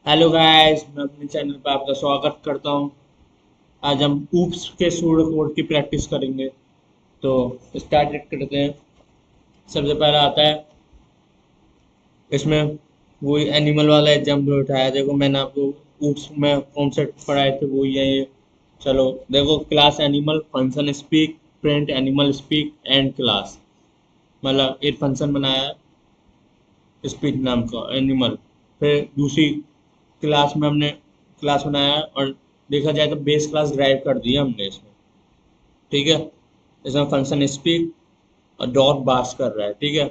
Hello guys, मैं अपने channel पर आपका स्वागत करता हूं। आज हम ऊप्स के सूडो कोड की प्रैक्टिस करेंगे। तो स्टार्ट करते हैं। सबसे पहला आता है इसमें वही एनिमल वाला एग्जाम्पल उठाया। देखो, मैंने आपको ऊप्स में कॉन्सेप्ट पढ़ाए थे, वो ये। चलो देखो, class animal, function speak, print animal speak and class. मतलब एक फंक्शन बनाया है स्पीक नाम का एनिमल। फिर दूसरी क्लास में हमने क्लास बनाया और देखा जाए तो बेस क्लास ड्राइव कर दी है हमने इसमें। ठीक है, इसमें फंक्शन स्पीक और डॉट बार्स कर रहा है। ठीक है,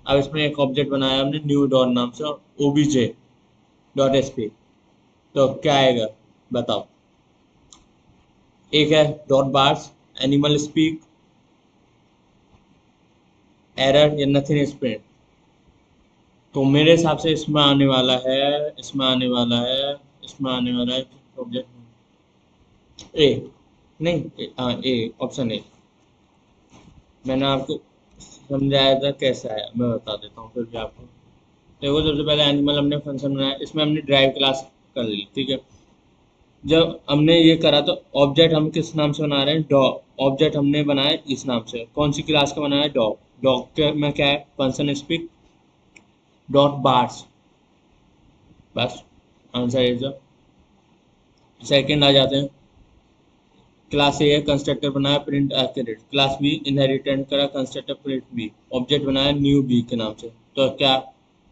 अब इसमें एक ऑब्जेक्ट बनाया हमने न्यू डॉट नाम से, ओबीजे डॉट स्पीक। तो क्या आएगा बताओ। एक है dot bars animal speak error या नथिंग स्प्रिंट। तो मेरे हिसाब से इसमें आने वाला है, इसमें आने वाला है, इसमें आने वाला है ऑब्जेक्ट ए। नहीं, हाँ ए, ऑप्शन ए। मैंने आपको समझाया था कैसे आया, मैं बता देता हूँ फिर भी आपको। देखो, सबसे पहले एनिमल हमने फंक्शन बनाया, इसमें हमने ड्राइव क्लास कर ली। ठीक है, जब हमने ये करा तो ऑब्जेक्ट हम किस नाम से बना रहे हैं, डॉग। ऑब्जेक्ट हमने बनाया इस नाम से, कौन सी क्लास का बनाया, डॉग। डॉग के में क्या है, फंक्शन स्पीक डॉट बार्स। बस, आंसर इज। सेकंड आ जाते हैं। क्लास ए है, कंस्ट्रक्टर बनाया print accurate. Class B inheritance करा कंस्ट्रक्टर प्रिंट बी। ऑब्जेक्ट बनाया न्यू बी के नाम से। तो क्या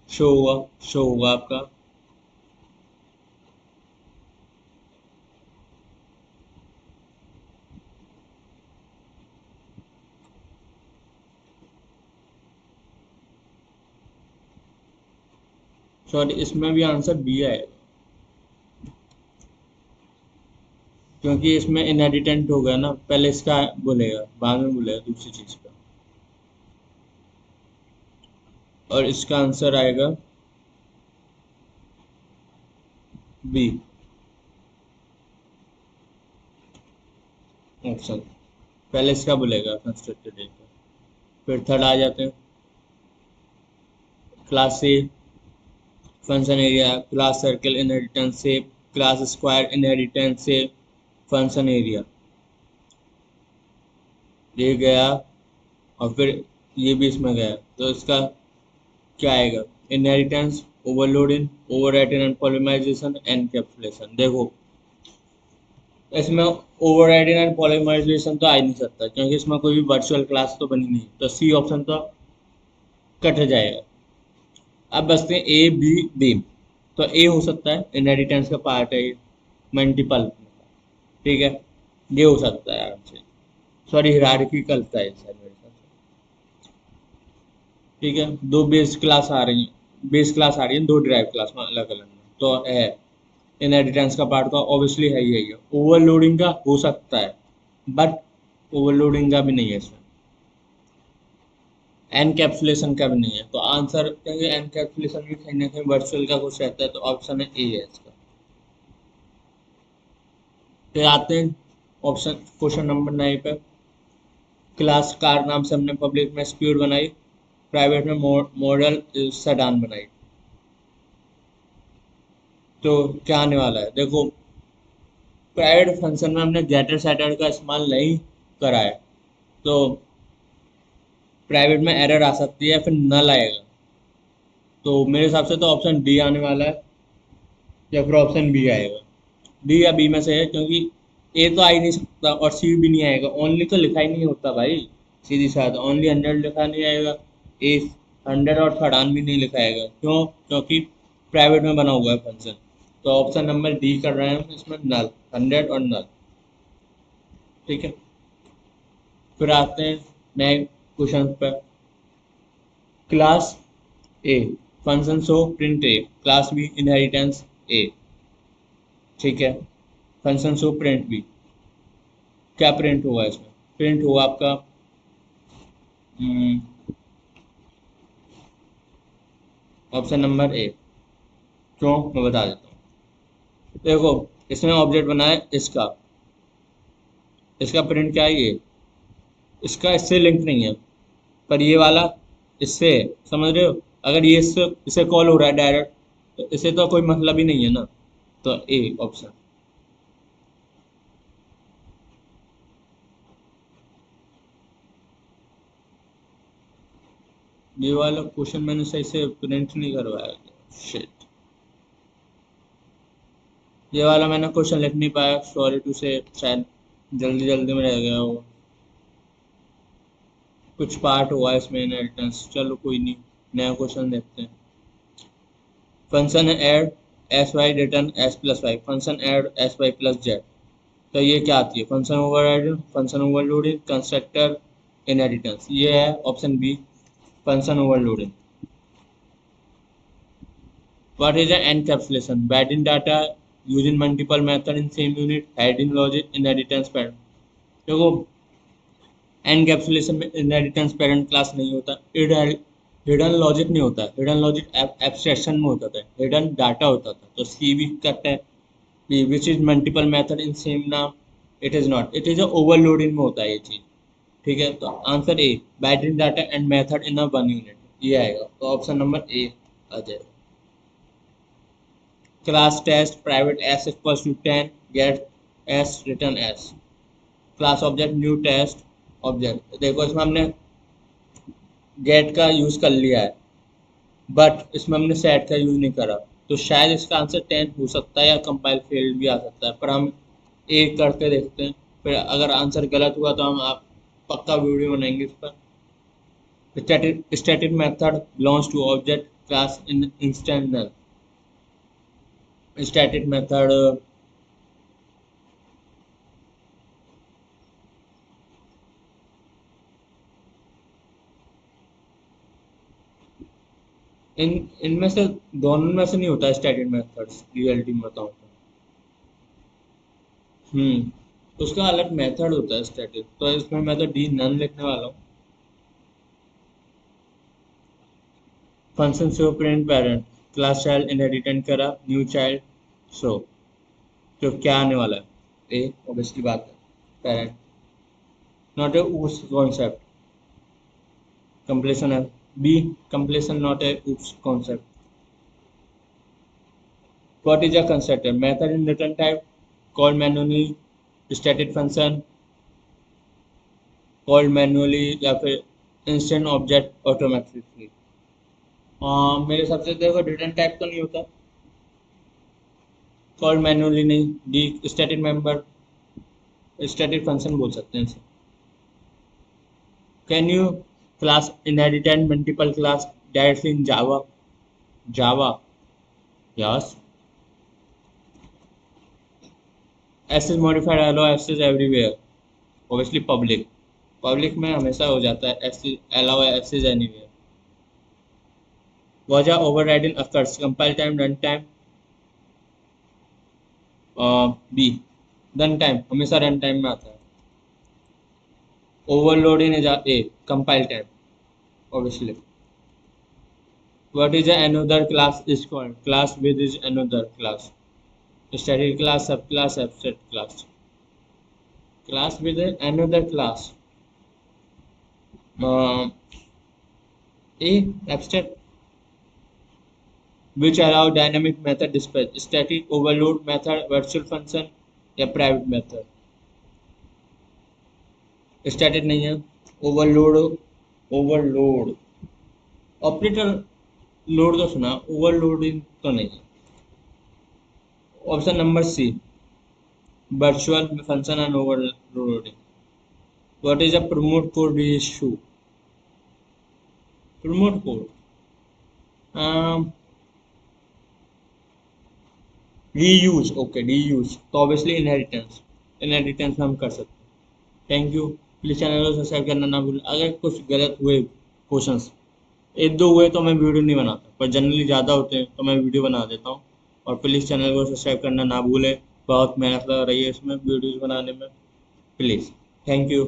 शो होगा आपका। सॉरी, इसमें भी आंसर बी आएगा, क्योंकि इसमें इनहेरिटेंट हो गया ना, पहले इसका बोलेगा बाद में बोलेगा दूसरी चीज का। और इसका आंसर आएगा बी ऑप्शन। पहले इसका बोलेगा कंस्ट्रक्टेड का। फिर थर्ड आ जाते हैं। Class A function area, class circle inheritance से, क्लास स्क्वायर इनहेरिटेंस से, फंक्शन एरिया। ये गया और फिर ये भी इसमें गया, तो इसका क्या आएगा, inheritance, overloading, overwriting and polymerisation, encapsulation. देखो, इसमें ओवरराइडिंग एंड पॉलीमराइजेशन तो आ ही नहीं सकता, क्योंकि इसमें कोई भी वर्चुअल क्लास तो बनी नहीं, तो सी ऑप्शन तो कट जाएगा। अब बचते हैं ए बी डी। तो ए हो सकता है, इनहेरिटेंस का पार्ट है ये, मल्टीपल। ठीक है, ये हो सकता है आराम से। सॉरी, हिरार्किकल था ये शायद मेरे साथ। ठीक है, दो बेस क्लास आ रही हैं, बेस क्लास आ रही है दो ड्राइव क्लास में अलग अलग में, तो है इनहेरिटेंस का पार्ट तो ऑब्वियसली है ही है। ओवरलोडिंग का हो सकता है, बट ओवरलोडिंग का भी नहीं है इसमें। एनकैप्सुलेशन का भी नहीं है, तो आंसर, क्योंकि एनकैप्सुलेशन भी कहीं ना कहीं वर्चुअल का कुछ रहता है, तो ऑप्शन है ए है इसका। फिर आते हैं ऑप्शन क्वेश्चन नंबर 9 पे। क्लास कार नाम से हमने पब्लिक में स्पीड बनाई, प्राइवेट में मॉडल सेडान बनाई। तो क्या आने वाला है, देखो, प्राइवेट फंक्शन में हमने गेटर सेटर का इस्तेमाल नहीं करा है, तो प्राइवेट में एरर आ सकती है, फिर नल आएगा। तो मेरे हिसाब से तो ऑप्शन डी आने वाला है, या फिर ऑप्शन बी आएगा। डी या बी में से है, क्योंकि ए तो आ ही नहीं सकता और सी भी नहीं आएगा, ओनली तो लिखा ही नहीं होता भाई। सीधी सी बात, ओनली 100 लिखा नहीं आएगा। ए 100 और थर्डान भी नहीं लिखा आएगा, क्यों, क्योंकि प्राइवेट में बना हुआ है फंक्शन। तो ऑप्शन नंबर डी कर रहे हैं हम इसमें, नल, 100 और नल। ठीक है, फिर आते हैं नए क्वेश्चन पर। Class A function show print A, class B inheritance A. ठीक है, फंक्शन शो प्रिंट बी। क्या प्रिंट होगा इसमें, प्रिंट होगा आपका ऑप्शन नंबर ए। क्यों, मैं बता देता हूँ। देखो, इसमें ऑब्जेक्ट बना है इसका, इसका प्रिंट क्या है ये, इसका इससे लिंक नहीं है, पर ये वाला इससे है, समझ रहे हो। अगर ये इससे इसे कॉल हो रहा है डायरेक्ट, तो इसे तो कोई मतलब ही नहीं है ना, तो ए ऑप्शन। ये वाला क्वेश्चन मैंने सही से प्रिंट नहीं करवाया, शिट। ये वाला मैंने क्वेश्चन लिख नहीं पाया, सॉरी टू से, शायद जल्दी जल्दी में रह गया होगा, कुछ पार्ट हुआ है इसमें इनहेरिटेंस। चलो कोई नहीं, नया क्वेश्चन देखते हैं। Function add S Y return S plus Y, function add S Y plus Z. तो ये क्या आती है, function overriding, function overloading, constructor, inheritance. ये है option B, function overloading. What is an encapsulation? Binding data using multiple method in same unit, hiding logic, inheritance parent। देखो, encapsulation में inheritance parent class नहीं होता, हिडन लॉजिक नहीं होता, hidden logic abstraction में होता था, हिडन डाटा होता था। तो सी भी करता है, which is multiple method in same नाम, it is not, it is overloading में होता है ये चीज। ठीक है, तो answer A, binding data and method in a one unit, ये आएगा। तो ऑप्शन नंबर ए आ जाएगा। Class test private s equals to 10 get s return s, class object new test object. देखो इसमें हमने गेट का यूज कर लिया है, बट इसमें हमने सेट का यूज नहीं करा, तो शायद इसका आंसर 10 हो सकता है, या कंपाइल फेल्ड भी आ सकता है। पर हम एक करके देखते हैं, फिर अगर आंसर गलत हुआ तो हम आप पक्का वीडियो बनाएंगे इस पर। Static method belongs to object class in instant. Static method in इनमें से दोनों में से नहीं होता स्टैटिक मेथड्स, रियलिटी में बताऊं तो। उसका अलग मेथड होता है स्टैटिक, तो इसमें मैं तो डी नन लिखने वाला हूँ। Function show print parent, class child inheritance करा न्यू चाइल्ड शो, तो क्या आने वाला है, ए ऑब्वियसली बात है, parent. Not a oops concept, completion है, B completion not a oops concept. What is a constructor, method in return type, called manually, static function, called manually, या फिर इंस्टेंट ऑब्जेक्ट ऑटोमेटिकली। मेरे हिसाब से देखो return type तो नहीं होता, कॉल्ड मैनुअली नहीं, D static member, static function बोल सकते हैं इसे। Can you class inheritance multiple class directly in Java, Java yes. S is modified allow s is everywhere, obviously public, public में हमेशा हो जाता है s is allow s is anywhere. वजह overriding occurs, compile time, run time, B run time, हमेशा run time में आता है। Overloading is a compile time, obviously. What is another class is called? Class with is another class. Static class, subclass, abstract class. Class with another class. Uh, A abstract, which allow dynamic method dispatch. Static overload method, virtual function या private method. Static नहीं है, overload, overload. Operator load तो सुना, overloading तो नहीं है। Option number C, virtual function and overloading. What is a promote code reissue? Promote code. Reuse. Okay, reuse. तो obviously inheritance. Inheritance में हम कर सकते हैं। Thank you. प्लीज चैनल को सब्सक्राइब करना ना भूलें। अगर कुछ गलत हुए क्वेश्चंस, एक दो हुए तो मैं वीडियो नहीं बनाता, पर जनरली ज़्यादा होते हैं तो मैं वीडियो बना देता हूँ। और प्लीज़ चैनल को सब्सक्राइब करना ना भूलें, बहुत मेहनत लग रही है इसमें वीडियोज़ बनाने में। Please, thank you.